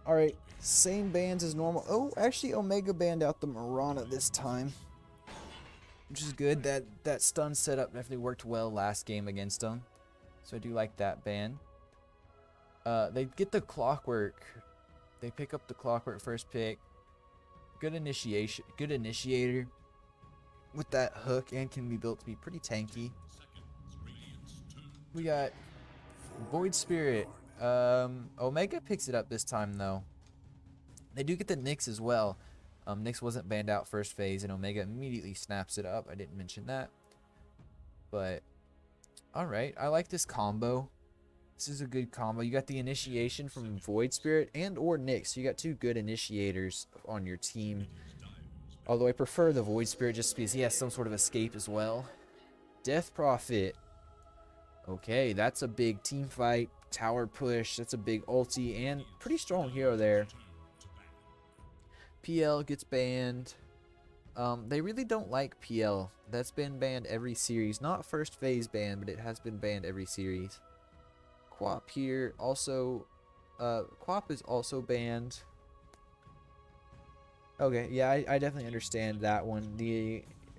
Alright, same bans as normal. Oh, actually Omega banned out the Mirana this time. Which is good. That stun setup definitely worked well last game against them. So I do like that ban. They get the Clockwork. They pick up the Clockwork first pick. Good initiation, good initiator with that hook, and can be built to be pretty tanky. We got Void Spirit. Omega picks it up this time though. They do get the Nyx as well. Nyx wasn't banned out first phase, and Omega immediately snaps it up. I didn't mention that. But, alright. I like this combo. This is a good combo. You got the initiation from Void Spirit and or Nyx. So you got two good initiators on your team. Although I prefer the Void Spirit just because he has some sort of escape as well. Death Prophet. Okay, that's a big team fight. Tower push. That's a big ulti and pretty strong hero there. PL gets banned. They really don't like PL. That's been banned every series. Not first phase ban, but it has been banned every series. Quap here also. Quap is also banned. Okay, yeah, I definitely understand that one.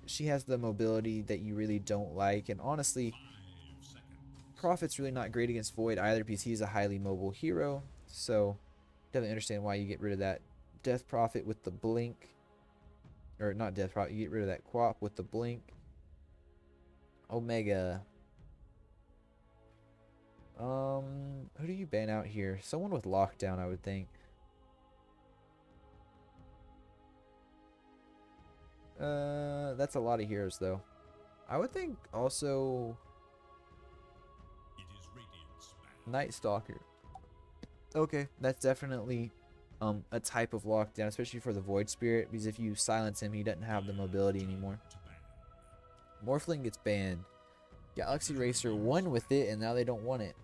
She has the mobility that you really don't like, and honestly, Prophet's really not great against Void either because he's a highly mobile hero. So definitely understand why you get rid of that Death Prophet with the blink. Or not Death Prophet, you get rid of that Quap with the blink. Omega. Who do you ban out here? Someone with lockdown, I would think. That's a lot of heroes though. I would think also Night Stalker. Okay, that's definitely a type of lockdown, especially for the Void Spirit, because if you silence him, he doesn't have the mobility anymore. Morphling gets banned. Galaxy Racer won with it, and now they don't want it.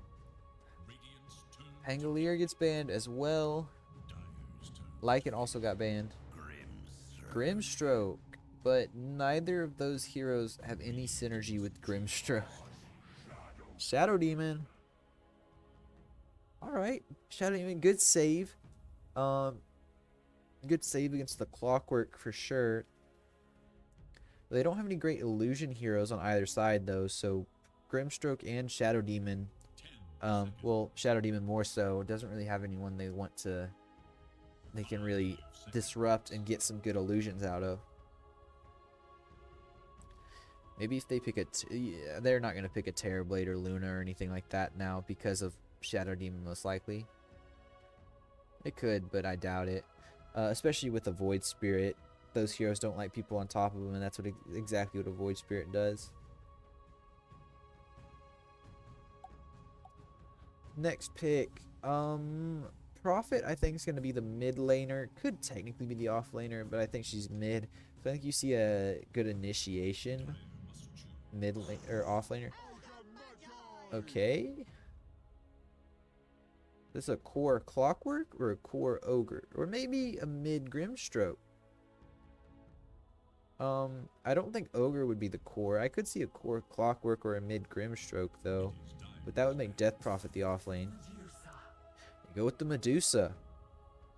Pangolier gets banned as well. Lycan also got banned. Grimstroke. But neither of those heroes have any synergy with Grimstroke. Shadow Demon. Alright. Shadow Demon, good save. Good save against the Clockwork for sure. They don't have any great illusion heroes on either side though, so Grimstroke and Shadow Demon, well, Shadow Demon more so, doesn't really have anyone they can really disrupt and get some good illusions out of. Maybe if they pick yeah, they're not going to pick a Terrorblade or Luna or anything like that now because of Shadow Demon most likely. It could, but I doubt it. Especially with the Void Spirit. Those heroes don't like people on top of them, and that's what exactly what a Void Spirit does. Next pick. Prophet, I think, is going to be the mid laner. Could technically be the off laner, but I think she's mid. So I think you see a good initiation. Mid lane or off laner. Okay. This is a core Clockwork or a core Ogre, or maybe a mid Grimstroke. I don't think Ogre would be the core. I could see a core Clockwork or a mid Grimstroke though, but that would make Death Prophet the off lane. You go with the Medusa.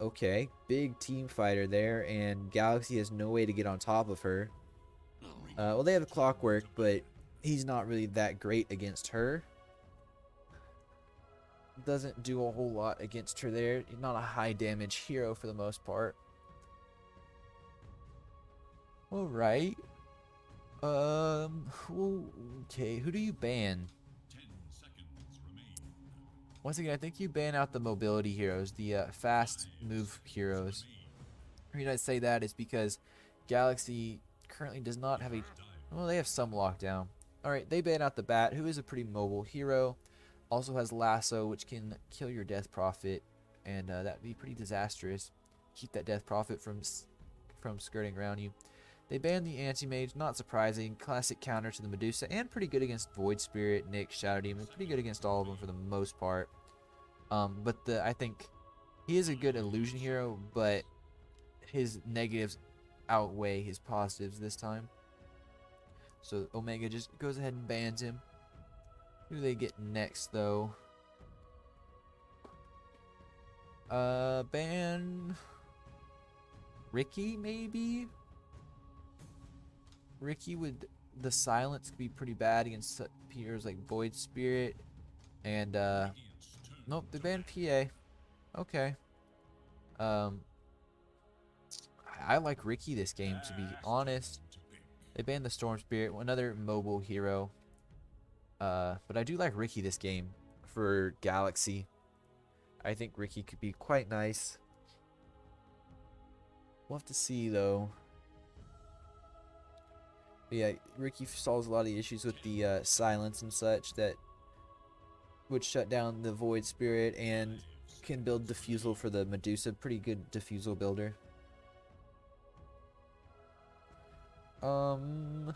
Okay, big team fighter there, and Galaxy has no way to get on top of her. Well, they have a Clockwork, but he's not really that great against her. Doesn't do a whole lot against her there. Not a high damage hero for the most part. Alright. Okay, who do you ban? Once again, I think you ban out the mobility heroes, the fast move heroes. The reason I say that is because Galaxy currently does not have a... Well, they have some lockdown. Alright, they ban out the Bat, who is a pretty mobile hero. Also has Lasso, which can kill your Death Prophet, and that would be pretty disastrous. Keep that Death Prophet from skirting around you. They banned the Anti-Mage, not surprising. Classic counter to the Medusa, and pretty good against Void Spirit, Nyx, Shadow Demon. Pretty good against all of them for the most part. But I think he is a good illusion hero, but his negatives outweigh his positives this time. So Omega just goes ahead and bans him. Who do they get next, though? Ban Ricky maybe? Ricky would, the silence could be pretty bad against heroes like Void Spirit and nope, they banned PA. Okay. Um I like Ricky this game, to be honest. They banned the Storm Spirit, another mobile hero. But I do like Ricky this game for Galaxy. I think Ricky could be quite nice. We'll have to see though. But yeah, Ricky solves a lot of the issues with the silence and such that would shut down the Void Spirit and can build Diffusal for the Medusa. Pretty good Diffusal builder. Trying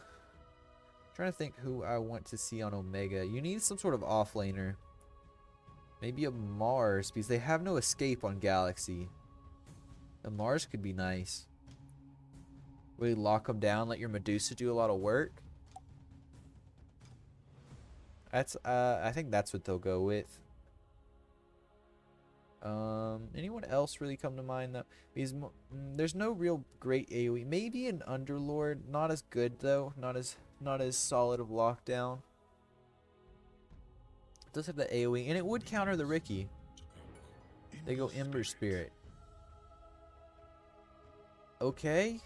to think who I want to see on Omega. You need some sort of offlaner. Maybe a Mars, because they have no escape on Galaxy. A Mars could be nice. Really lock them down, let your Medusa do a lot of work. That's I think that's what they'll go with. Anyone else really come to mind though? Because there's no real great AoE. Maybe an Underlord, not as good though, not as solid of lockdown. It does have the AoE, and it would counter the Ricky. They go Ember Spirit. Okay.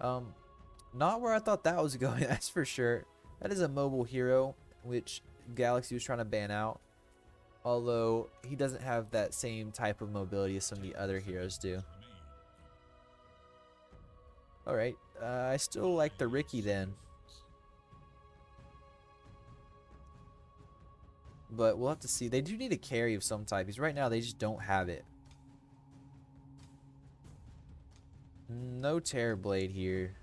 Not where I thought that was going, that's for sure. That is a mobile hero, which Galaxy was trying to ban out. Although, he doesn't have that same type of mobility as some of the other heroes do. Alright, I still like the Ricky then. But we'll have to see. They do need a carry of some type, because right now they just don't have it. No Terrorblade here.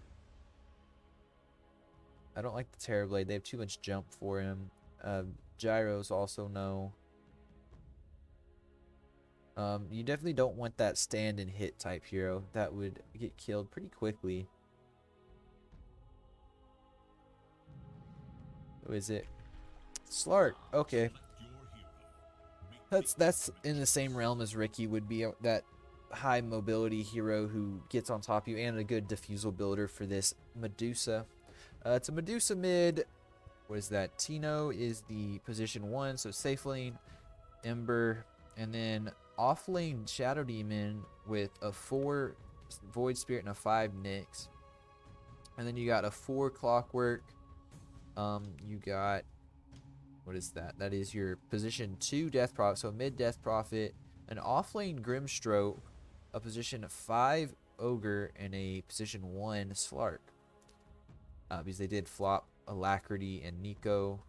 I don't like the Terrorblade. They have too much jump for him. Gyros also no. You definitely don't want that stand and hit type hero. That would get killed pretty quickly. Who is it? Slark. Okay. That's in the same realm as Ricky would be, that high mobility hero who gets on top of you, and a good diffusal builder for this Medusa. It's a Medusa mid. What is that? Tino is the position 1, so safe lane, Ember, and then off lane Shadow Demon with a 4 Void Spirit and a 5 Nyx. And then you got a 4 Clockwork. You got, what is that? That is your position 2 Death Prophet, so mid Death Prophet, an off lane Grimstroke, a position 5 Ogre, and a position 1 Slark. Because they did flop Alacrity and Nico.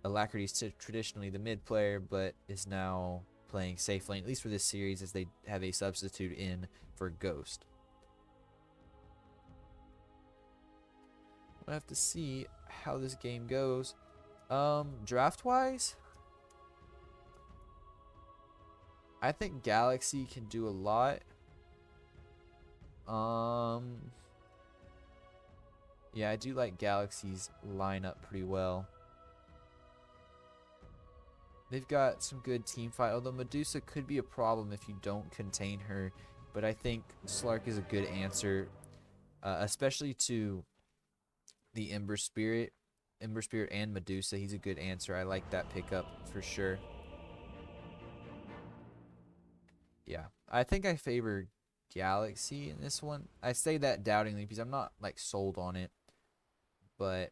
Alacrity is traditionally the mid player, but is now playing safe lane, at least for this series, as they have a substitute in for Ghost. We'll have to see how this game goes. Draft wise, I think Galaxy can do a lot. Yeah, I do like Galaxy's lineup pretty well. They've got some good team fight, although Medusa could be a problem if you don't contain her. But I think Slark is a good answer, especially to the Ember Spirit and Medusa. He's a good answer. I like that pickup for sure. Yeah, I think I favor Galaxy in this one. I say that doubtingly because I'm not like sold on it, but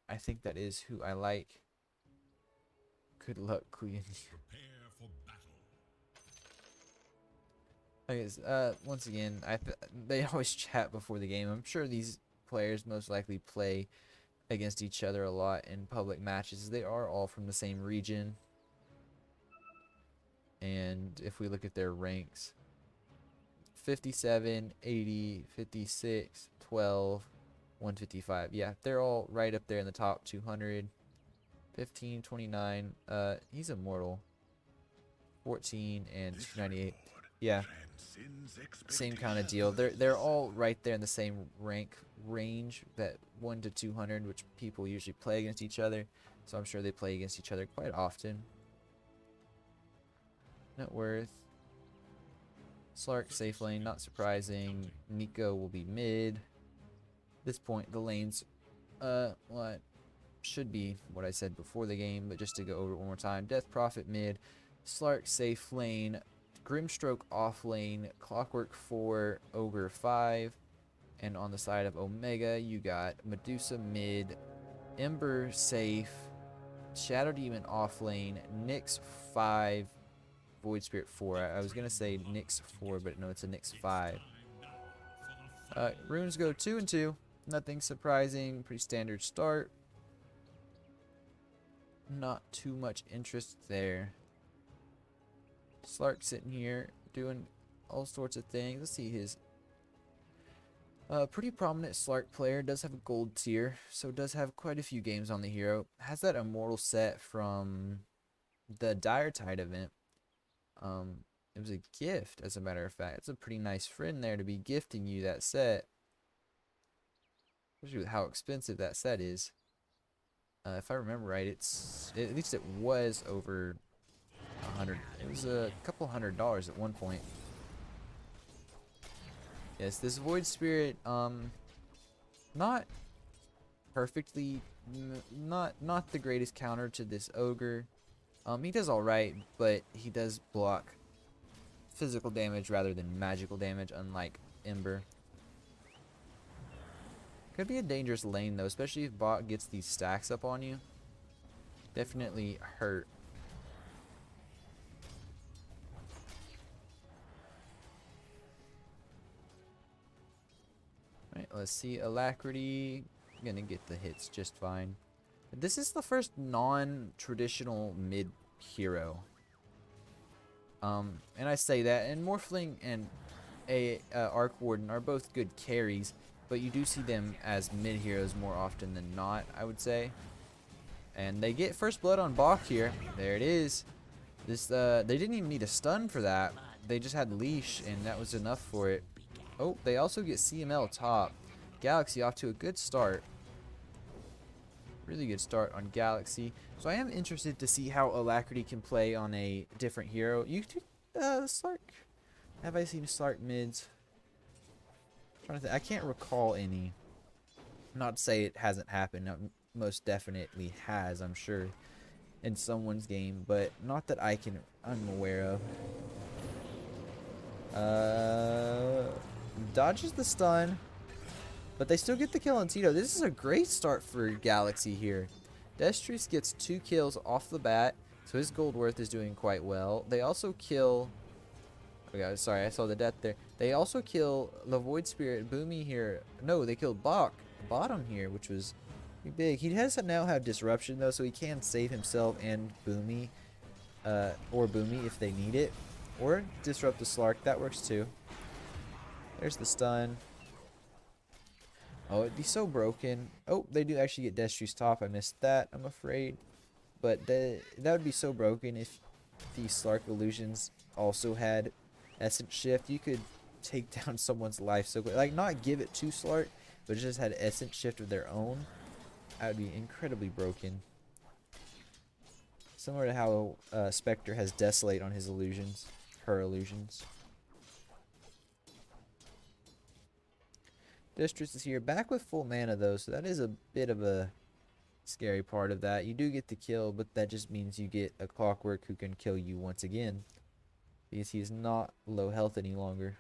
I think that is who I like. Good luck, Queen. I guess, once again, they always chat before the game. I'm sure these players most likely play against each other a lot in public matches. They are all from the same region. And if we look at their ranks, 57, 80, 56, 12, 155. Yeah, they're all right up there in the top 200. 15, 29. He's immortal. 14 and 298. Yeah, same kind of deal. They're all right there in the same rank range, that 1 to 200, which people usually play against each other. So I'm sure they play against each other quite often. Net worth. Slark safe lane, not surprising. Nico will be mid. At this point, the lanes, what should be what I said before the game, but just to go over it one more time. Death Prophet mid, Slark safe lane, Grimstroke off lane, Clockwork 4, Ogre 5, and on the side of Omega, you got Medusa mid, Ember safe, Shadow Demon off lane, Nyx 5, Void Spirit 4. I was gonna say Nyx 4, but no, it's a Nyx 5. Runes go 2 and 2. Nothing surprising. Pretty standard start. Not too much interest there. Slark sitting here doing all sorts of things. Let's see his pretty prominent Slark player. Does have a gold tier, so does have quite a few games on the hero. Has that immortal set from the Dire Tide event. It was a gift, as a matter of fact. It's a pretty nice friend there to be gifting you that set, especially with how expensive that set is. If I remember right, at least it was over 100. It was a couple $100 at one point. Yes, this Void Spirit, not perfectly, not the greatest counter to this Ogre. He does alright, but he does block physical damage rather than magical damage, unlike Ember. Could be a dangerous lane though, especially if bot gets these stacks up on you. Definitely hurt. Alright, let's see. Alacrity. Gonna get the hits just fine. This is the first non-traditional mid hero. And I say that, and Morphling and Arc Warden are both good carries, but you do see them as mid heroes more often than not, I would say. And they get first blood on Bach here. There it is. This they didn't even need a stun for that. They just had leash, and that was enough for it. Oh, they also get CML top. Galaxy off to a good start. Really good start on Galaxy. So I am interested to see how Alacrity can play on a different hero. You do Slark. Have I seen Slark mids? I'm trying to think. I can't recall any. Not to say it hasn't happened. It most definitely has, I'm sure, in someone's game, but not that I'm aware of. Dodges the stun, but they still get the kill on Tito. This is a great start for Galaxy here. Destrus gets 2 kills off the bat, so his gold worth is doing quite well. They also kill... Okay, sorry, I saw the death there. They also kill the Void Spirit Boomy here. No, they killed Bach, bottom here, which was pretty big. He has to now have Disruption, though, so he can save himself and Boomy, or Boomy if they need it. Or disrupt the Slark, that works too. There's the stun. Oh, it'd be so broken. Oh, they do actually get Destru's top. I missed that, I'm afraid. But that would be so broken if the Slark illusions also had Essence Shift. You could take down someone's life so quick. Like, not give it to Slark, but just had Essence Shift of their own. That would be incredibly broken. Similar to how Spectre has Desolate on his illusions. Her illusions. Destrus is here, back with full mana though, so that is a bit of a scary part of that. You do get the kill, but that just means you get a Clockwork who can kill you once again, because he's not low health any longer.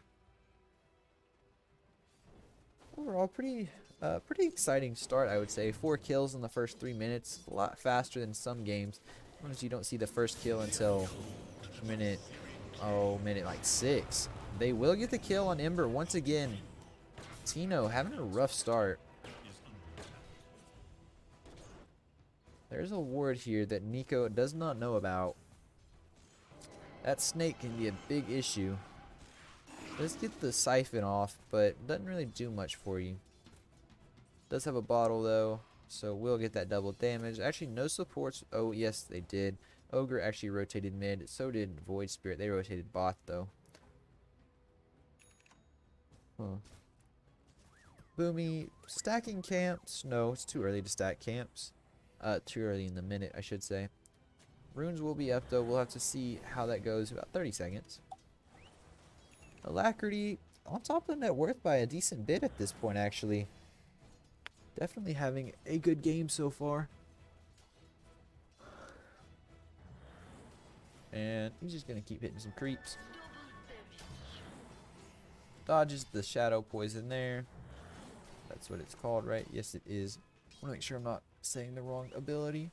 Overall, pretty exciting start, I would say. 4 kills in the first 3 minutes, a lot faster than some games. Sometimes you don't see the first kill until minute like 6. They will get the kill on Ember once again. Tino having a rough start. There's a ward here that Nico does not know about. That snake can be a big issue. Let's get the siphon off, but doesn't really do much for you. Does have a bottle though, so we'll get that double damage. Actually, no supports. Oh yes, they did. Ogre actually rotated mid. So did Void Spirit. They rotated bot though. Huh. Boomy stacking camps. No, it's too early to stack camps. Too early in the minute, I should say. Runes will be up though. We'll have to see how that goes. About 30 seconds. Alacrity on top of the net worth by a decent bit at this point, actually. Definitely having a good game so far. And he's just going to keep hitting some creeps. Dodges the shadow poison there. That's what it's called, right? Yes, it is. I want to make sure I'm not saying the wrong ability.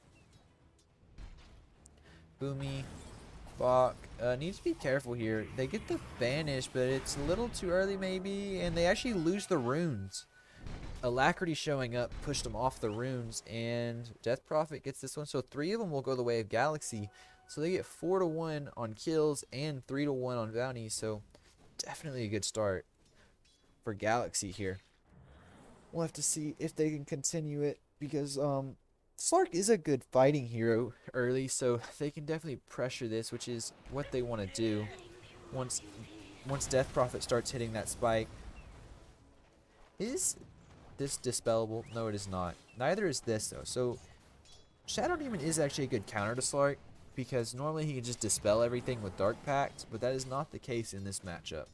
Boomy. Bach. Needs to be careful here. They get the banish, but it's a little too early maybe. And they actually lose the runes. Alacrity showing up pushed them off the runes. And Death Prophet gets this one. So 3 of them will go the way of Galaxy. So they get 4-1 on kills and 3-1 on bounties. So definitely a good start for Galaxy here. We'll have to see if they can continue it, because Slark is a good fighting hero early, so they can definitely pressure this, which is what they want to do. Once Death Prophet starts hitting that spike. Is this dispellable? No, it is not. Neither is this though. So Shadow Demon is actually a good counter to Slark, because normally he can just dispel everything with Dark Pact, but that is not the case in this matchup.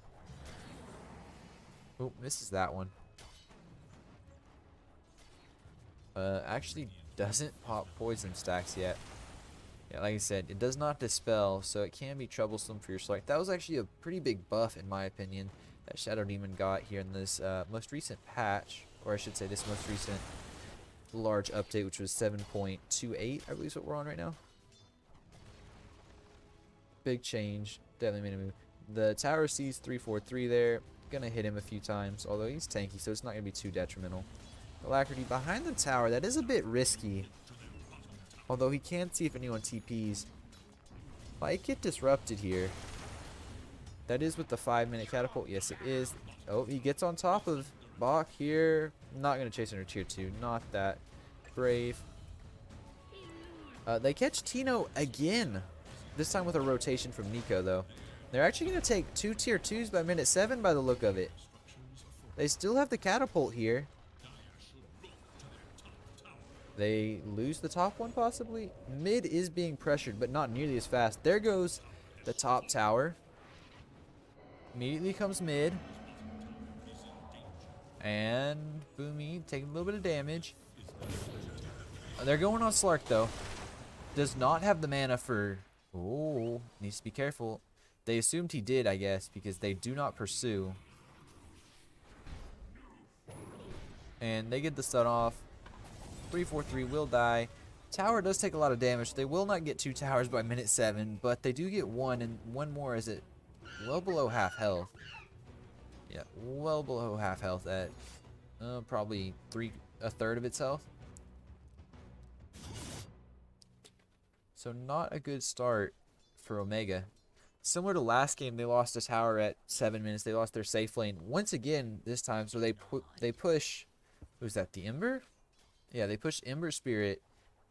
Oh, misses that one. Actually doesn't pop poison stacks yet. Yeah, like I said, it does not dispel, so it can be troublesome for your Slark. That was actually a pretty big buff, in my opinion, that Shadow Demon got here in this most recent patch, or I should say this most recent large update, which was 7.28, I believe is what we're on right now. Big change, definitely made a move. The tower sees 343 there, gonna hit him a few times, although he's tanky, so it's not gonna be too detrimental. Alacrity behind the tower, that is a bit risky, although he can see if anyone TPs. Might get disrupted here. That is with the 5-minute catapult. Yes, it is. Oh, he gets on top of Bach here. Not gonna chase under tier 2, not that brave. They catch Tino again, this time with a rotation from Nico though. They're actually gonna take 2 tier 2s by minute 7 by the look of it. They still have the catapult here. They lose the top one possibly. Mid is being pressured, but not nearly as fast. There goes the top tower. Immediately comes mid. And Boomy taking a little bit of damage. They're going on Slark though. Does not have the mana for... Oh, needs to be careful. They assumed he did, I guess, because they do not pursue. And they get the stun off. 343 will die. Tower does take a lot of damage. They will not get 2 towers by minute 7, but they do get 1, and 1 more is it well below half health. Yeah, well below half health at probably a third of its health. So not a good start for Omega. Similar to last game, they lost a tower at 7 minutes. They lost their safe lane once again this time. So they push. Who's that? The Ember? Yeah, they push Ember Spirit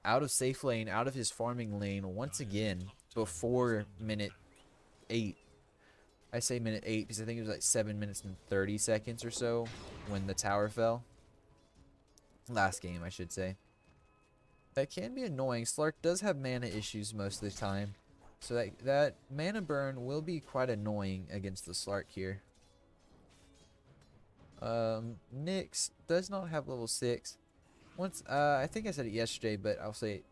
out of safe lane, out of his farming lane once again before minute 8. I say minute 8 because I think it was like 7 minutes and 30 seconds or so when the tower fell. Last game, I should say. That can be annoying. Slark does have mana issues most of the time. So that mana burn will be quite annoying against the Slark here. Nyx does not have level 6. Once I think I said it yesterday, but I'll say it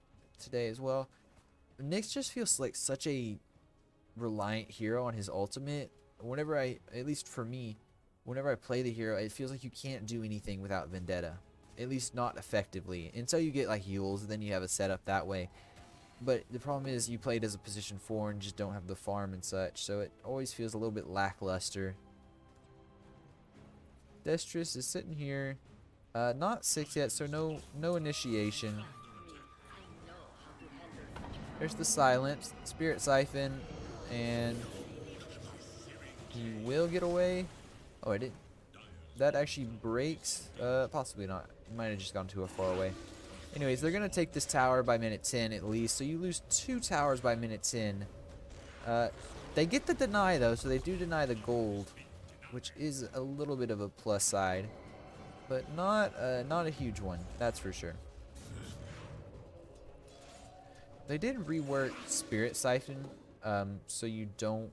today as well. Nyx just feels like such a reliant hero on his ultimate. Whenever at least for me, whenever I play the hero, it feels like you can't do anything without Vendetta. At least not effectively. Until you get like heals, then you have a setup that way. But the problem is you played as a position 4 and just don't have the farm and such, so it always feels a little bit lackluster. Destrus is sitting here. Not 6 yet, so no initiation. There's the silence, Spirit Siphon, and he will get away. Oh, I didn't. That actually breaks. Possibly not. Might have just gone too far away. Anyways, they're gonna take this tower by minute 10 at least, so you lose 2 towers by minute 10. They get the deny though, so they do deny the gold, which is a little bit of a plus side. But not a huge one, that's for sure. They did rework Spirit Siphon, so you don't.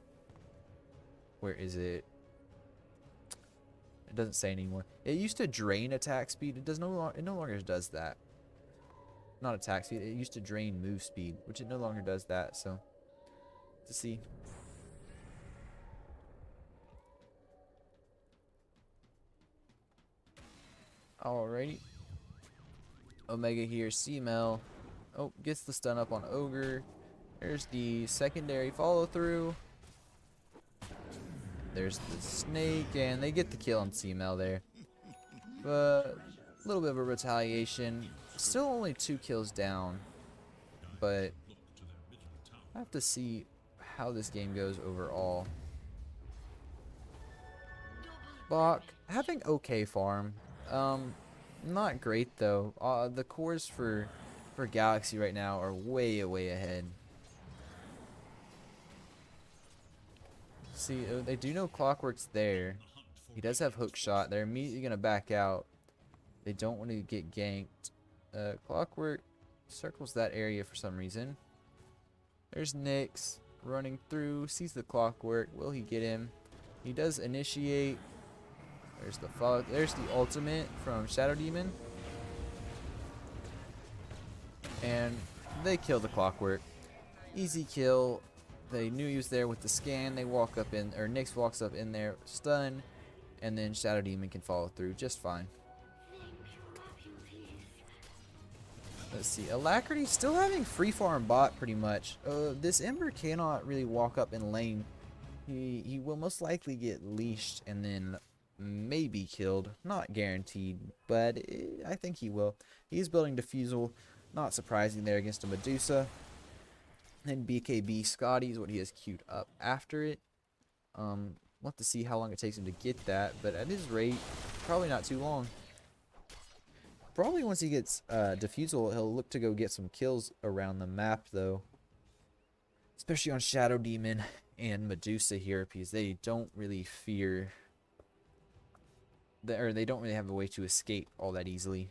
Where is it? It doesn't say anymore. It used to drain attack speed. It no longer does that. Not attack speed. It used to drain move speed, which it no longer does that. So, to see. Alrighty. Omega here. CML. Oh, gets the stun up on Ogre. There's the secondary follow through. There's the snake, and they get the kill on CML there. But a little bit of a retaliation. Still only 2 kills down. But I have to see how this game goes overall. Bach having okay farm. Not great though. The cores for Galaxy right now are way ahead. See, they do know Clockwork's there. He does have hook shot. They're immediately gonna back out. They don't want to get ganked. Clockwork circles that area for some reason. There's Nyx running through, sees the Clockwork. Will he get him? He does initiate. There's the follow. There's the ultimate from Shadow Demon. And they kill the Clockwork. Easy kill. They knew he was there with the scan. They walk up in, or Nyx walks up in there, stun, and then Shadow Demon can follow through just fine. Let's see. Alacrity still having free farm bot pretty much. This Ember cannot really walk up in lane. He will most likely get leashed and then maybe killed. Not guaranteed, but I think he will. He's building Diffusal. Not surprising there against a Medusa. Then BKB Scotty is what he has queued up after it. We'll have to see how long it takes him to get that, but at his rate, probably not too long. Probably once he gets Diffusal, he'll look to go get some kills around the map, though. Especially on Shadow Demon and Medusa here, because they don't really fear, or they don't really have a way to escape all that easily.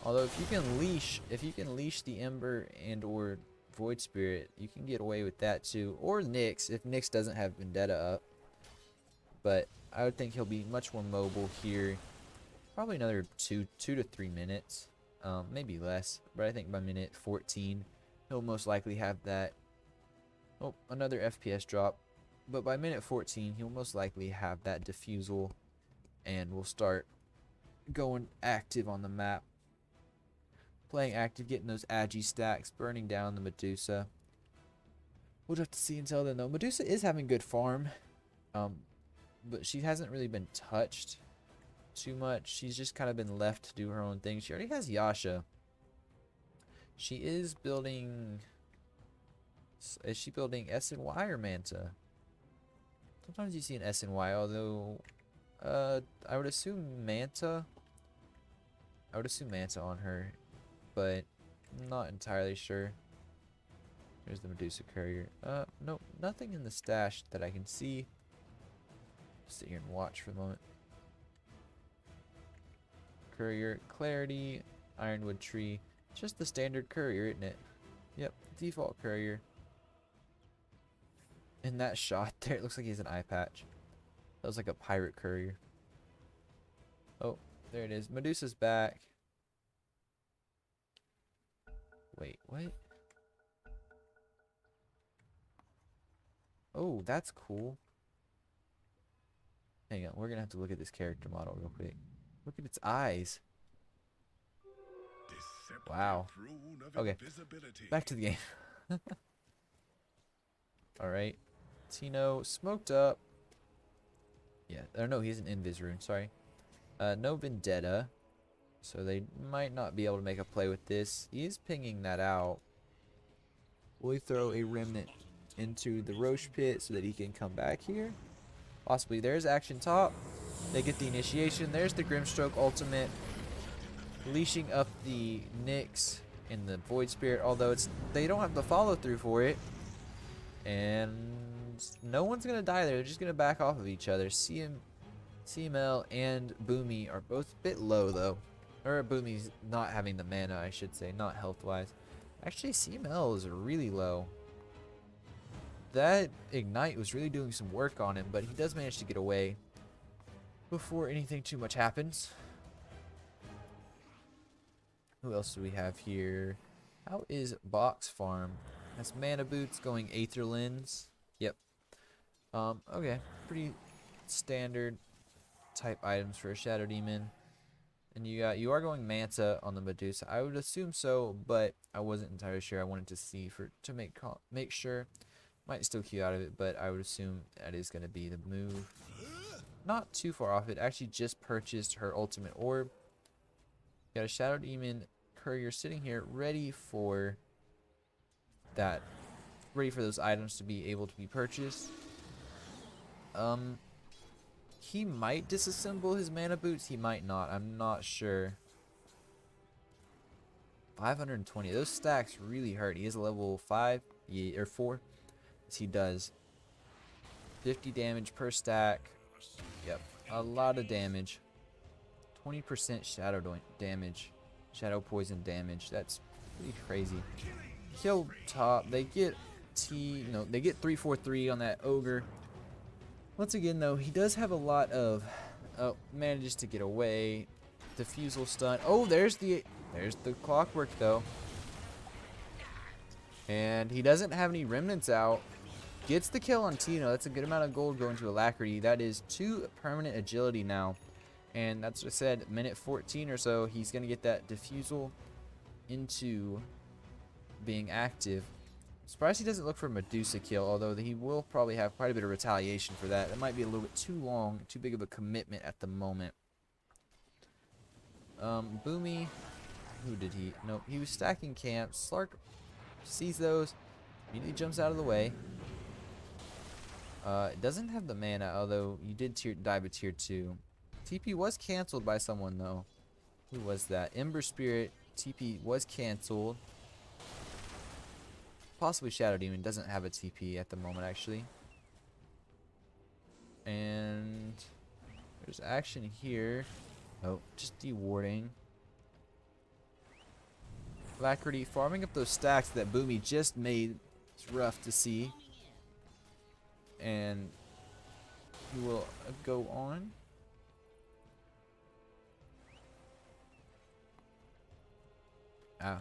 Although if you can leash the Ember and or Void Spirit, you can get away with that too. Or Nyx, if Nyx doesn't have Vendetta up. But I would think he'll be much more mobile here. Probably another 2 to 3 minutes. Maybe less. But I think by minute 14, he'll most likely have that. Oh, another FPS drop. But by minute 14, he'll most likely have that Diffusal. And we'll start going active on the map. Playing active, getting those Agi stacks, burning down the Medusa. We'll have to see until then, though. Medusa is having good farm, but she hasn't really been touched too much. She's just kind of been left to do her own thing. She already has Yasha. She is building... Is she building S and Y or Manta? Sometimes you see an S and Y, although I would assume Manta. I would assume Manta on her, but I'm not entirely sure. There's the Medusa Courier. Nope, nothing in the stash that I can see. Sit here and watch for a moment. Courier, Clarity, Ironwood Tree. Just the standard Courier, isn't it? Yep, default Courier. And that shot there, it looks like he has an eye patch. That was like a pirate Courier. Oh, there it is. Medusa's back. Wait, what? Oh, that's cool. Hang on, we're gonna have to look at this character model real quick. Look at its eyes. Wow. Okay, back to the game. Alright. Tino smoked up. Yeah, or no, he's an Invis rune, sorry. No Vendetta. So they might not be able to make a play with this. He is pinging that out. Will he throw a Remnant into the Roche pit so that he can come back here? Possibly. There's action top. They get the initiation. There's the Grimstroke ultimate. Leashing up the Nyx and the Void Spirit, although they don't have the follow through for it. And no one's going to die there. They're just going to back off of each other. CML and Boomy are both a bit low, though. Or Boomy's not having the mana, I should say, not health-wise. Actually, CML is really low. That Ignite was really doing some work on him, but he does manage to get away before anything too much happens. Who else do we have here? How is Box Farm? That's Mana Boots going Aether Lens. Yep. Okay. Pretty standard type items for a Shadow Demon. And you are going Manta on the Medusa. I would assume so, but I wasn't entirely sure. I wanted to see to make sure. Might still queue out of it, but I would assume that is going to be the move. Not too far off it. Actually just purchased her ultimate orb. Got a Shadow Demon Courier sitting here ready for that. Ready for those items to be able to be purchased. He might disassemble his Mana Boots. He might not. I'm not sure. 520. Those stacks really hurt. He is a level 5 or 4. Yes, he does. 50 damage per stack. Yep. A lot of damage. 20% shadow damage. Shadow poison damage. That's pretty crazy. Kill top. They get they get 3-4-3 on that ogre. Once again, though, he does have a lot of... Oh, manages to get away. Diffusal stun. Oh, there's the clockwork, though. And he doesn't have any remnants out. Gets the kill on Tino. That's a good amount of gold going to Alacrity. That is 2 permanent agility now. And that's what I said, minute 14 or so, he's going to get that diffusal into being active. Surprised he doesn't look for a Medusa kill, although he will probably have quite a bit of retaliation for that. That might be a little bit too long, too big of a commitment at the moment. Boomy, who did he? Nope, he was stacking camps. Slark sees those, immediately jumps out of the way. It doesn't have the mana, although you did dive a tier 2. TP was canceled by someone, though. Who was that? Ember Spirit. TP was canceled. Possibly Shadow Demon doesn't have a TP at the moment, actually. And there's action here. Oh, just dewarding. Alacrity farming up those stacks that Boomy just made. It's rough to see. And he will go on.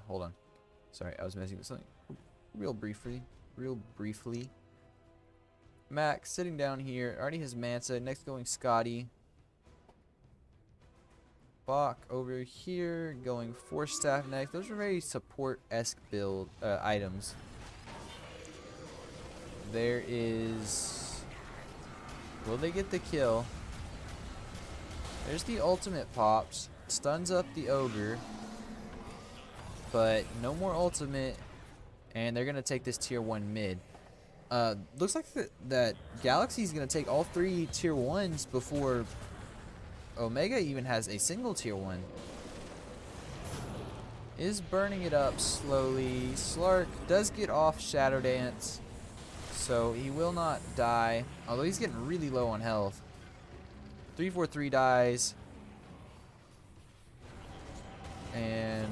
Hold on. Sorry, I was messing with something. Real briefly. Max sitting down here. Already has Manta. Next going Scotty. Bach over here. Going Force Staff next. Those are very support-esque build items. There is... Will they get the kill? There's the ultimate pops. Stuns up the ogre. But no more ultimate. And they're going to take this tier 1 mid. Looks like that Galaxy's going to take all 3 tier 1s before Omega even has a single tier 1. Is burning it up slowly. Slark does get off Shadow Dance. So he will not die. Although he's getting really low on health. 3-4-3 dies. And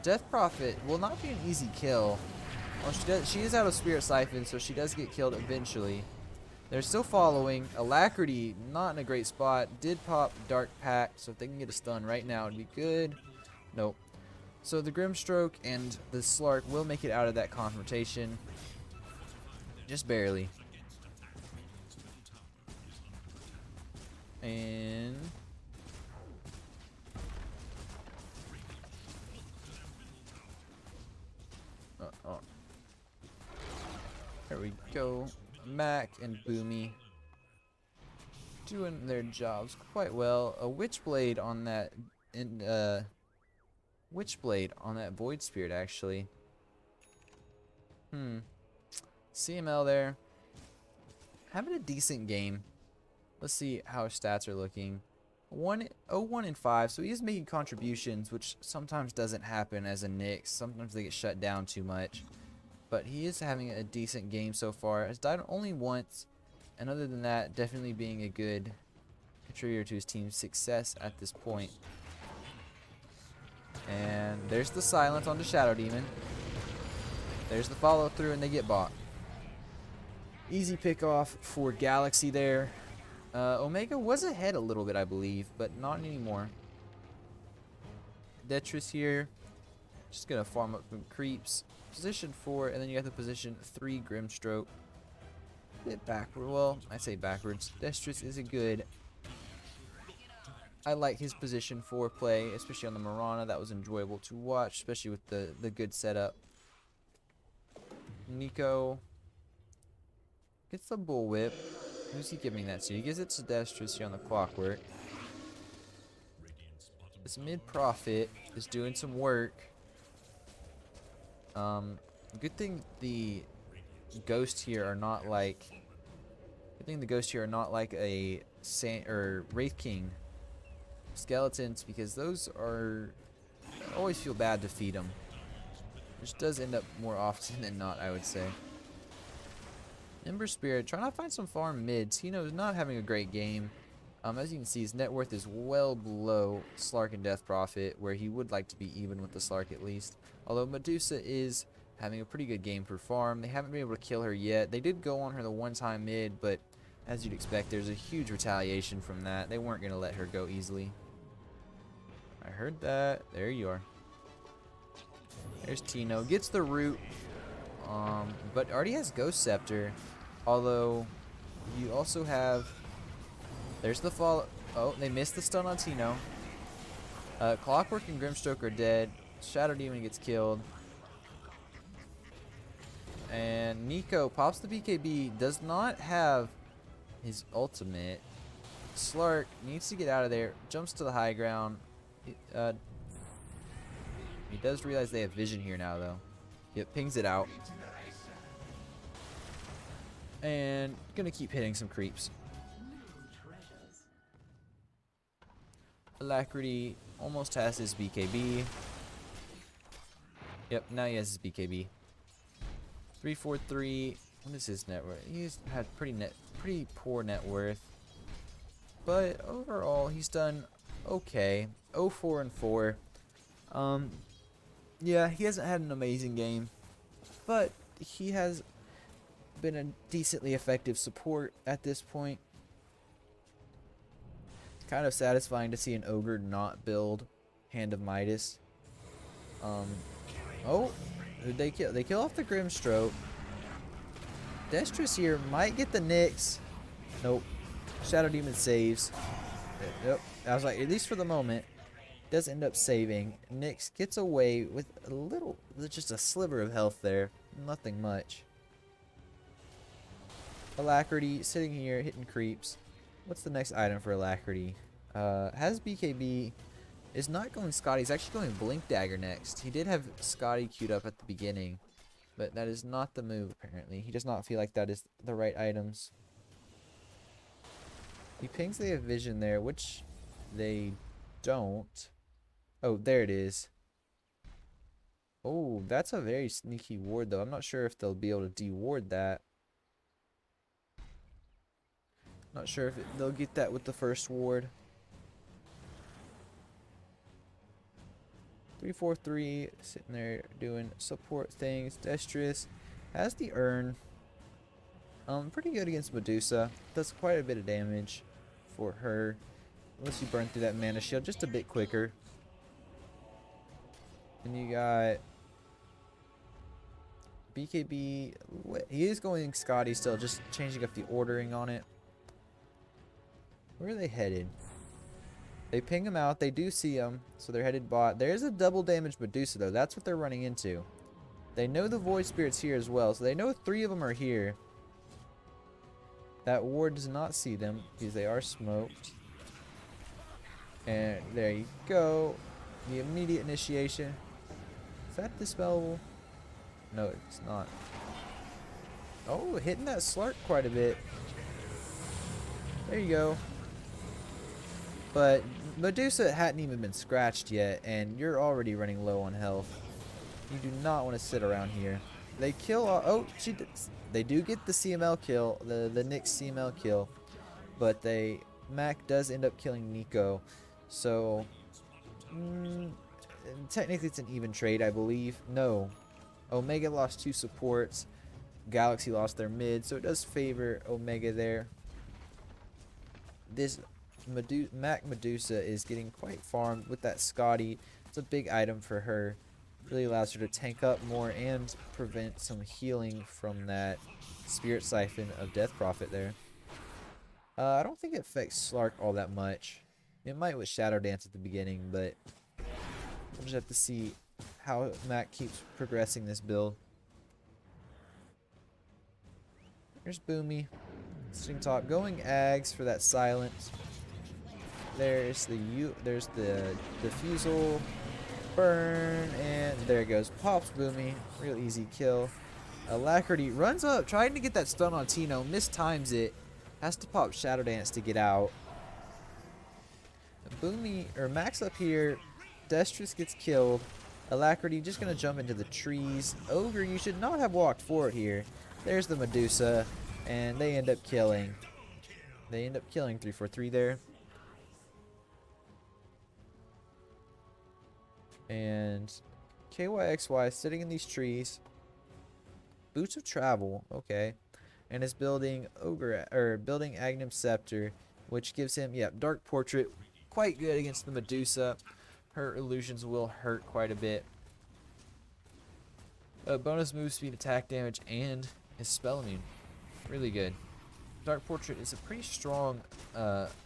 Death Prophet will not be an easy kill. Well, she is out of Spirit Siphon, so she does get killed eventually. They're still following. Alacrity, not in a great spot. Did pop Dark Pact, so if they can get a stun right now, it'd be good. Nope. So the Grimstroke and the Slark will make it out of that confrontation. Just barely. And... There we go. Mac and Boomy doing their jobs quite well. A Witchblade on that Witchblade on that Void Spirit, actually. CML there. Having a decent game. Let's see how his stats are looking. 1-1-5, so he is making contributions, which sometimes doesn't happen as a Nyx. Sometimes they get shut down too much. But he is having a decent game so far. Has died only once. And other than that, definitely being a good contributor to his team's success at this point. And there's the silence on the Shadow Demon. There's the follow through, and they get bought. Easy pick off for Galaxy there. Omega was ahead a little bit, I believe, but not anymore. Detris here. Just gonna farm up some creeps. Position 4, and then you have the position 3 Grimstroke. Bit backward. Well, I say backwards. Detris is a good. I like his position 4 play, especially on the Mirana. That was enjoyable to watch, especially with the good setup. Nico gets the bullwhip. Who's he giving that to? He gives it to Detris here on the Clockwork. This mid-prophet is doing some work. Good thing the ghosts here are not like. Good thing the ghosts here are not like a Wraith King skeletons, because those are. I always feel bad to feed them. Which does end up more often than not, I would say. Ember Spirit trying to find some farm mids. Tino is not having a great game. As you can see, his net worth is well below Slark and Death Prophet, where he would like to be even with the Slark at least. Although Medusa is having a pretty good game for farm. They haven't been able to kill her yet. They did go on her the one-time mid, but as you'd expect, there's a huge retaliation from that. They weren't going to let her go easily. I heard that. There you are. There's Tino. Gets the root, but already has Ghost Scepter. Although, you also have... There's the fall. Oh, they missed the stun on Tino. Clockwork and Grimstroke are dead. Shadow Demon gets killed. And Nico pops the BKB. Does not have his ultimate. Slark needs to get out of there. Jumps to the high ground. He does realize they have vision here now, though. Yep, pings it out. And gonna keep hitting some creeps. Alacrity almost has his BKB. Yep, now he has his BKB. 343. What is his net worth? He's had pretty poor net worth. But overall, he's done okay. 0-4-4. Yeah, he hasn't had an amazing game, but he has been a decently effective support at this point. Kind of satisfying to see an ogre not build Hand of Midas. Oh, who'd they kill? They kill off the Grimstroke. Detris here might get the Nyx. Nope. Shadow Demon saves. Yep. I was like, at least for the moment, does end up saving. Nyx gets away with a little, just a sliver of health there. Nothing much. Alacrity sitting here hitting creeps. What's the next item for Alacrity? Has BKB. Is not going Scotty. He's actually going Blink Dagger next. He did have Scotty queued up at the beginning, but that is not the move apparently. He does not feel like that is the right items. He pings they have vision there, which they don't. Oh, there it is. Oh, that's a very sneaky ward though. I'm not sure if they'll be able to de-ward that. Not sure if they'll get that with the first ward. 343 sitting there doing support things. Detris has the urn. Pretty good against Medusa. Does quite a bit of damage for her. Unless you burn through that mana shield just a bit quicker. And you got BKB. He is going Scotty still, just changing up the ordering on it. Where are they headed? They ping him out. They do see him, so they're headed bot. There's a double damage Medusa, though. That's what they're running into. They know the Void Spirit's here as well, so they know 3 of them are here. That ward does not see them because they are smoked. And there you go. The immediate initiation. Is that dispellable? No, it's not. Oh, hitting that Slark quite a bit. There you go. But Medusa hadn't even been scratched yet, and you're already running low on health. You do not want to sit around here. They kill. Oh, they do get the CML kill, the Nyx CML kill, but Mac does end up killing Nico. So technically it's an even trade, I believe. No. Omega lost 2 supports. Galaxy lost their mid, so it does favor Omega there. This Mac Medusa is getting quite farmed with that Scotty. It's a big item for her. Really allows her to tank up more and prevent some healing from that Spirit Siphon of Death Prophet there. I don't think it affects Slark all that much. It might with Shadow Dance at the beginning, but we'll just have to see how Mac keeps progressing this build. Here's Boomy, sitting top, going Ags for that silence. There's the Diffusal, burn, and there it goes. Pops Boomy, real easy kill. Alacrity runs up, trying to get that stun on Tino, mistimes it, has to pop Shadow Dance to get out. Boomy, or Max up here, Destrus gets killed. Alacrity just gonna jump into the trees. Ogre, you should not have walked forward here. There's the Medusa, and they end up killing. They end up killing 343 there. And KYXY sitting in these trees. Boots of Travel, okay. And is building building Agnum Scepter, which gives him, Dark Portrait, quite good against the Medusa. Her illusions will hurt quite a bit. Bonus move speed, attack damage, and his spell immune. Really good. Dark Portrait is a pretty strong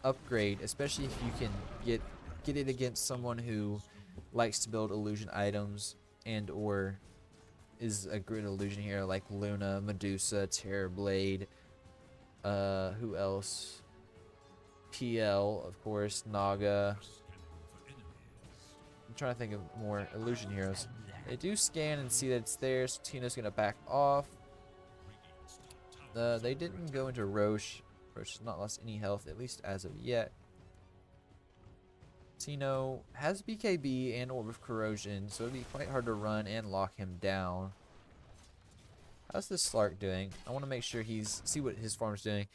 upgrade, especially if you can get it against someone who likes to build illusion items and or is a good illusion here, like Luna, Medusa, Terrorblade, who else? PL, of course, Naga. I'm trying to think of more illusion heroes. They do scan and see that it's there, so Tino's gonna back off. They didn't go into Roche. Roche has not lost any health, at least as of yet. Tino has BKB and Orb of Corrosion, so it'd be quite hard to run and lock him down. How's this Slark doing? I want to make sure see what his farm's doing.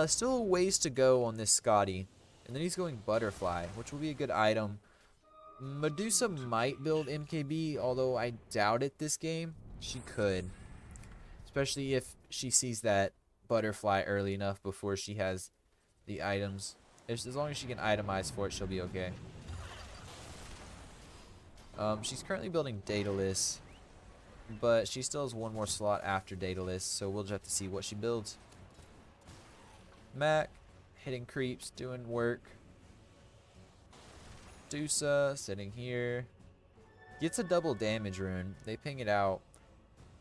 Still a ways to go on this Scotty. And then he's going Butterfly, which will be a good item. Medusa might build MKB, although I doubt it this game. She could. Especially if she sees that Butterfly early enough before she has the items. As long as she can itemize for it, she'll be okay. She's currently building Daedalus, but she still has one more slot after Daedalus, so we'll just have to see what she builds. Mac, hitting creeps, doing work. Dusa, sitting here. Gets a double damage rune. They ping it out.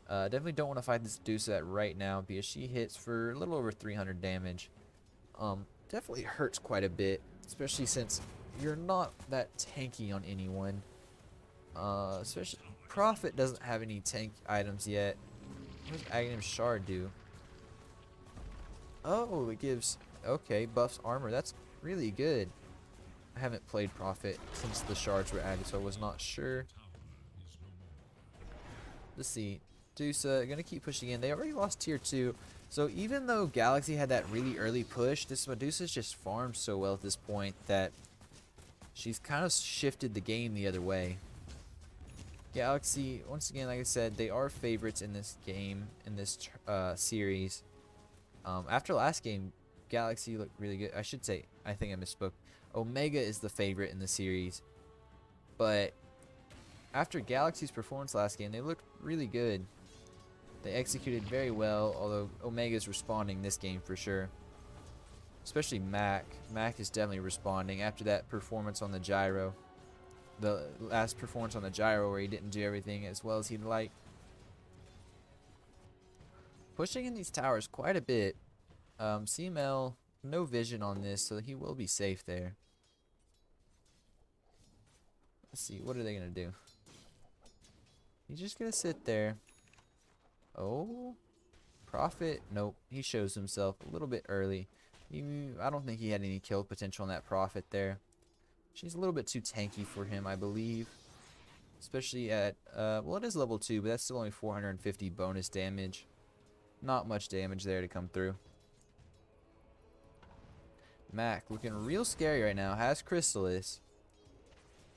Definitely don't want to fight this Dusa right now because she hits for a little over 300 damage. Definitely hurts quite a bit, especially since you're not that tanky on anyone. Especially Prophet doesn't have any tank items yet. What does Aghanim Shard do? Oh, it gives, okay, buffs armor. That's really good. I haven't played Prophet since the shards were added, so I was not sure. Let's see. Dusa gonna keep pushing in. They already lost tier 2. So even though Galaxy had that really early push, this Medusa's just farmed so well at this point that she's kind of shifted the game the other way. Galaxy, once again, like I said, they are favorites in this game, in this series. After last game, Galaxy looked really good. I should say, I think I misspoke. Omega is the favorite in the series. But after Galaxy's performance last game, they looked really good. They executed very well, although Omega's responding this game for sure. Especially Mac. Mac is definitely responding after that performance on the gyro. The last performance on the gyro where he didn't do everything as well as he'd like. Pushing in these towers quite a bit. CML, no vision on this, so he will be safe there. Let's see, what are they going to do? He's just going to sit there. Oh, Prophet. Nope, he shows himself a little bit early. I don't think he had any kill potential on that Prophet there. She's a little bit too tanky for him, I believe. Especially at, well, it is level 2, but that's still only 450 bonus damage. Not much damage there to come through. Mac looking real scary right now. Has Chrysalis.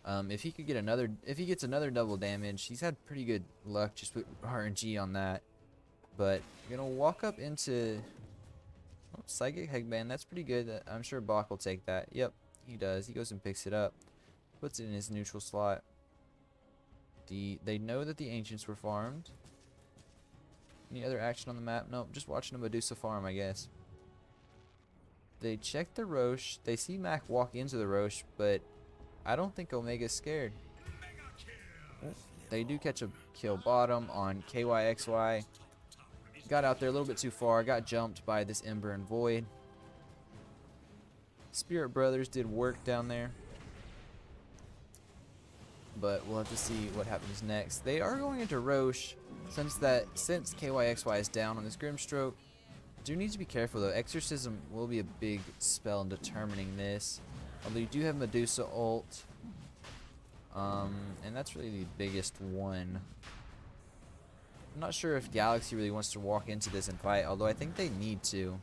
If he could get if he gets another double damage, he's had pretty good luck just with RNG on that. But you're gonna walk up into Psychic Headband. That's pretty good. I'm sure Bach will take that. Yep, he does. He goes and picks it up, puts it in his neutral slot. They know that the Ancients were farmed. Any other action on the map? Nope, just watching a Medusa farm, I guess. They check the Roche. They see Mac walk into the Roche, but I don't think Omega's scared. They do catch a kill bottom on KYXY. Got out there a little bit too far. Got jumped by this Ember and Void. Spirit Brothers did work down there. But we'll have to see what happens next. They are going into Roche since KYXY is down on this Grimstroke. Do need to be careful though. Exorcism will be a big spell in determining this. Although you do have Medusa ult. And that's really the biggest one. I'm not sure if Galaxy really wants to walk into this and fight, although I think they need to.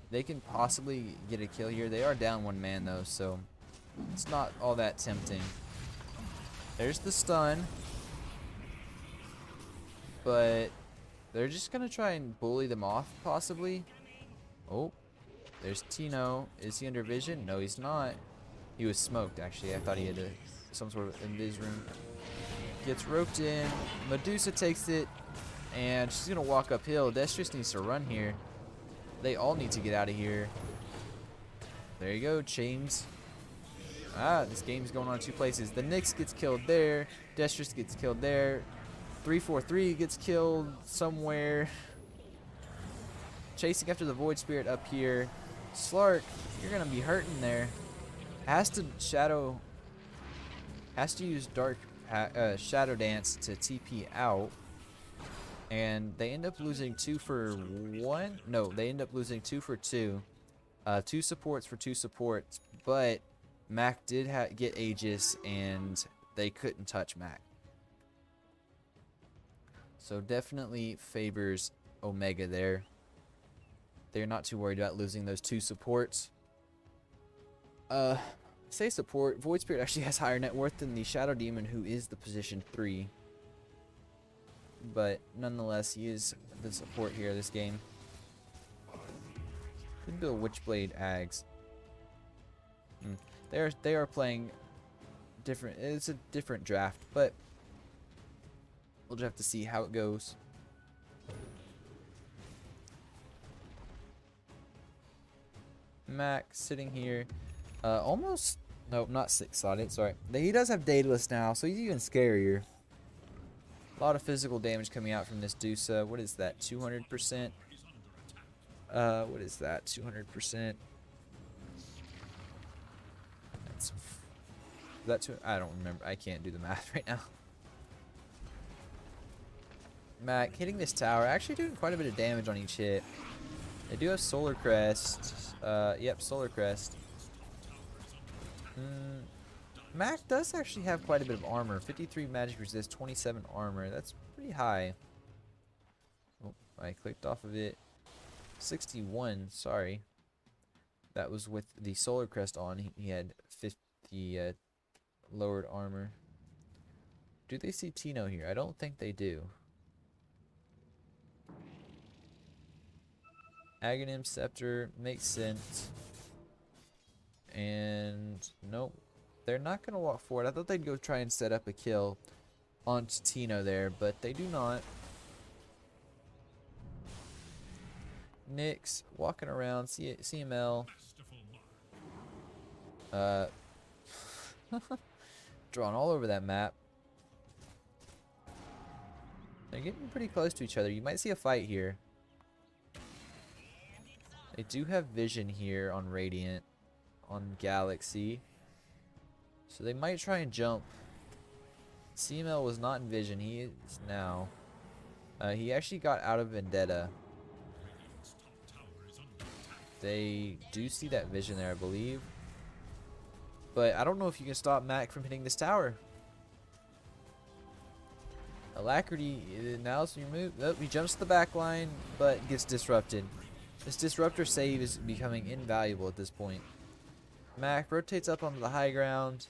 They can possibly get a kill here. They are down one man though, so it's not all that tempting. There's the stun. But they're just going to try and bully them off, possibly. Oh, there's Tino. Is he under vision? No, he's not. He was smoked, actually. I thought he had some sort of invis room. Gets roped in. Medusa takes it. And she's going to walk uphill. Destrus needs to run here. They all need to get out of here. There you go, Chains. This game's going on in two places. The Nyx gets killed there. Destrus gets killed there. 343 gets killed somewhere. Chasing after the Void Spirit up here. Slark, you're going to be hurting there. Has to use Shadow Dance to TP out. And they end up losing 2 for 1. No, they end up losing 2 for 2. 2 supports for 2 supports. But Mac did get Aegis, and they couldn't touch Mac. So definitely favors Omega there. They're not too worried about losing those 2 supports. Say support. Void Spirit actually has higher net worth than the Shadow Demon, who is the position 3. But nonetheless, he is the support here this game. Could build Witchblade Ags. They are playing different. It's a different draft, but we'll just have to see how it goes. Mac sitting here, almost. Nope, not 6-slotted. Sorry, he does have Daedalus now, so he's even scarier. A lot of physical damage coming out from this Dusa. What is that? 200%. What is that? 200%. I don't remember. I can't do the math right now. Mac hitting this tower, actually doing quite a bit of damage on each hit. They do have Solar Crest. Yep, Solar Crest. Mac does actually have quite a bit of armor. 53 magic resist, 27 armor. That's pretty high. Oh, I clicked off of it. 61, sorry. That was with the Solar Crest on. He had 50 lowered armor. Do they see Tino here? I don't think they do. Aghanim Scepter makes sense. And nope. They're not going to walk forward. I thought they'd go try and set up a kill onto Tino there, but they do not. Nyx walking around, CML. Drawn all over that map. They're getting pretty close to each other. You might see a fight here. They do have vision here on Radiant, on Galaxy. So they might try and jump. CML was not in vision. He is now. He actually got out of Vendetta. They do see that vision there, I believe. But I don't know if you can stop Mac from hitting this tower. Alacrity, now's your move. Oh, he jumps to the back line, but gets disrupted. This disruptor save is becoming invaluable at this point. Mac rotates up onto the high ground.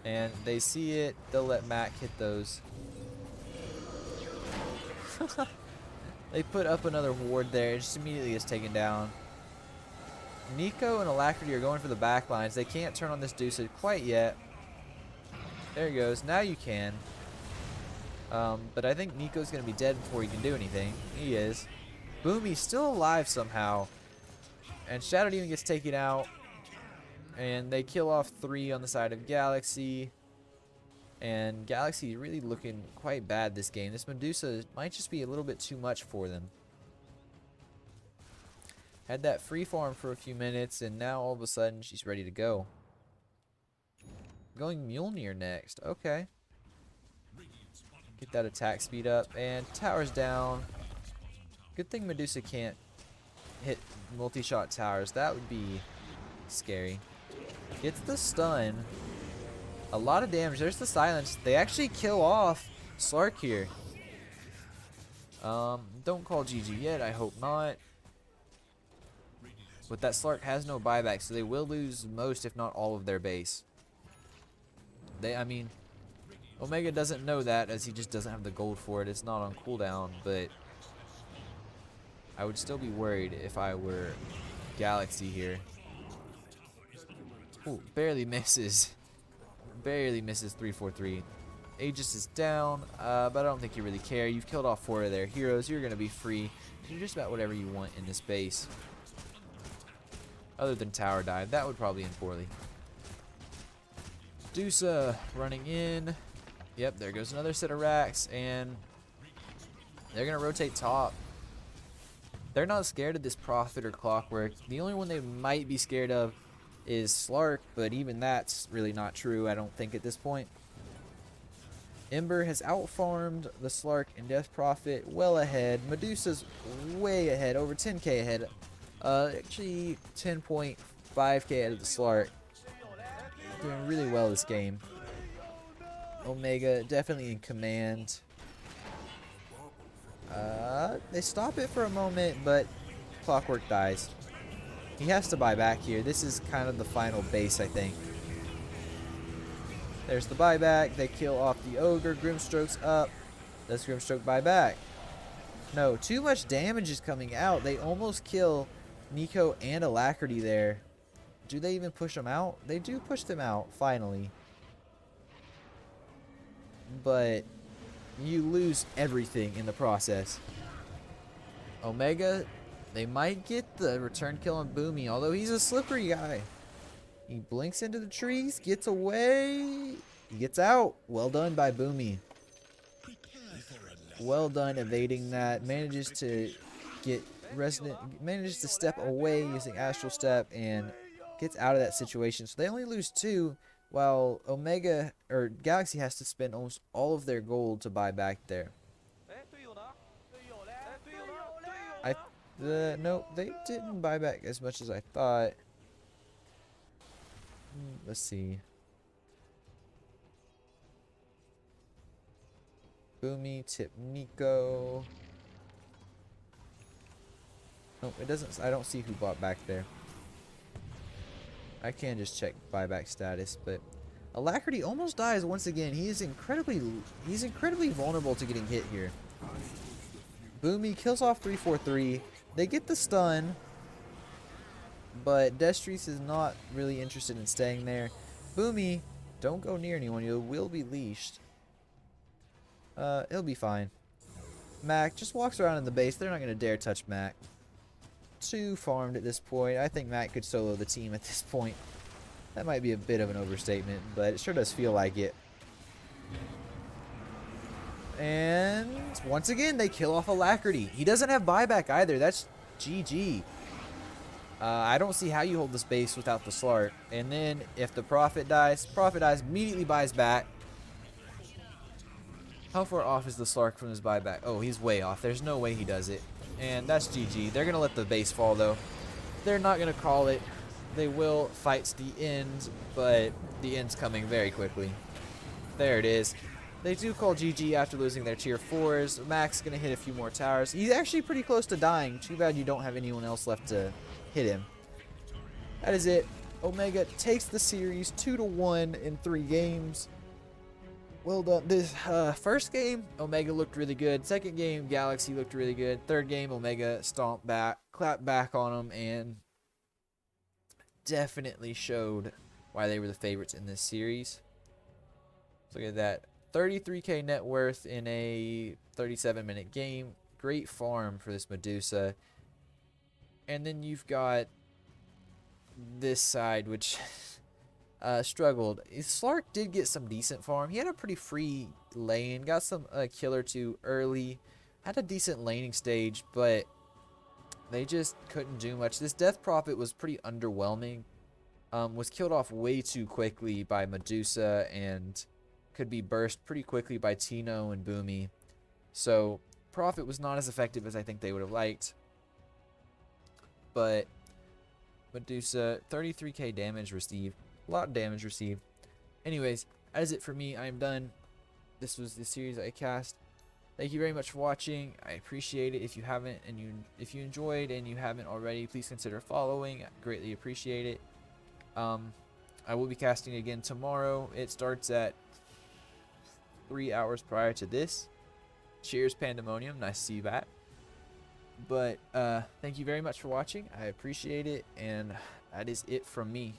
And they see it. They'll let Mac hit those. They put up another ward there. It just immediately is taken down. Nico and Alacrity are going for the back lines. They can't turn on this Deuce quite yet. There he goes. Now you can. But I think Nico's going to be dead before he can do anything. He is. Boomy's still alive somehow. And Shadow Demon gets taken out. And they kill off 3 on the side of Galaxy. And Galaxy really looking quite bad this game. This Medusa might just be a little bit too much for them. Had that free farm for a few minutes, and now all of a sudden she's ready to go. Going Mjolnir next. Okay. Get that attack speed up. And towers down. Good thing Medusa can't hit multi-shot towers. That would be scary. Gets the stun. A lot of damage. There's the silence. They actually kill off Slark here. Don't call GG yet. I hope not. But that Slark has no buyback, so they will lose most, if not all, of their base. I mean, Omega doesn't know that, as he just doesn't have the gold for it. It's not on cooldown, but I would still be worried if I were Galaxy here. Ooh, barely misses. Barely misses 343. Aegis is down, but I don't think you really care. You've killed off 4 of their heroes. You're going to be free to do just about whatever you want in this base. Other than tower dive. That would probably end poorly. Dusa running in. Yep, there goes another set of racks, and they're going to rotate top. They're not scared of this Prophet or Clockwork. The only one they might be scared of is Slark, but even that's really not true, I don't think, at this point. Ember has outfarmed the Slark and Death Prophet well ahead. Medusa's way ahead, over 10k ahead. Actually 10.5k ahead of the Slark. Doing really well this game. Omega definitely in command. They stop it for a moment, but Clockwork dies. He has to buy back here. This is kind of the final base, I think. There's the buyback. They kill off the Ogre. Grimstroke's up. Does Grimstroke buy back? No, too much damage is coming out. They almost kill Nico and Alacrity there. Do they even push them out? They do push them out, finally. But you lose everything in the process. Omega, they might get the return kill on Boomy, although he's a slippery guy. He blinks into the trees, gets away, he gets out. Well done by Boomy. Well done evading that. Manages to get Resident, manages to step away using Astral Step and gets out of that situation. So they only lose 2, while Omega or Galaxy has to spend almost all of their gold to buy back there. No, they didn't buy back as much as I thought. Let's see. Boomy, tip Nico. Nope, it doesn't. I don't see who bought back there. I can just check buyback status, but Alacrity almost dies once again. He's incredibly vulnerable to getting hit here. Boomy kills off 343. They get the stun, but Destrees is not really interested in staying there. Boomy, don't go near anyone. You will be leashed. He'll be fine. Mac just walks around in the base. They're not going to dare touch Mac. 2 farmed at this point. I think Mac could solo the team at this point. That might be a bit of an overstatement, but it sure does feel like it. And once again, they kill off Alacrity. He doesn't have buyback either. That's GG. I don't see how you hold this base without the Slark. And then if the Prophet dies, immediately buys back. How far off is the Slark from his buyback? Oh, he's way off. There's no way he does it. And that's GG. They're going to let the base fall, though. They're not going to call it. They will fight to the end, but the end's coming very quickly. There it is. They do call GG after losing their tier 4s. Mac's going to hit a few more towers. He's actually pretty close to dying. Too bad you don't have anyone else left to hit him. That is it. Omega takes the series 2-1 in 3 games. Well done. This first game, Omega looked really good. Second game, Galaxy looked really good. Third game, Omega stomped back, clapped back on them, and definitely showed why they were the favorites in this series. Look at that. 33k net worth in a 37-minute game. Great farm for this Medusa. And then you've got this side, which struggled. Slark did get some decent farm. He had a pretty free lane. Got some kill or two early. Had a decent laning stage, but they just couldn't do much. This Death Prophet was pretty underwhelming. Was killed off way too quickly by Medusa and could be burst pretty quickly by Tino and Boomy. So Prophet was not as effective as I think they would have liked. But Medusa, 33k damage received. A lot of damage received. Anyways, that is it for me. I am done. This was the series I cast. Thank you very much for watching. I appreciate it. If you haven't if you enjoyed and you haven't already, please consider following. I greatly appreciate it. I will be casting again tomorrow. It starts at 3 hours prior to this. Cheers, Pandemonium. Nice to see you back. But thank you very much for watching. I appreciate it, and that is it from me.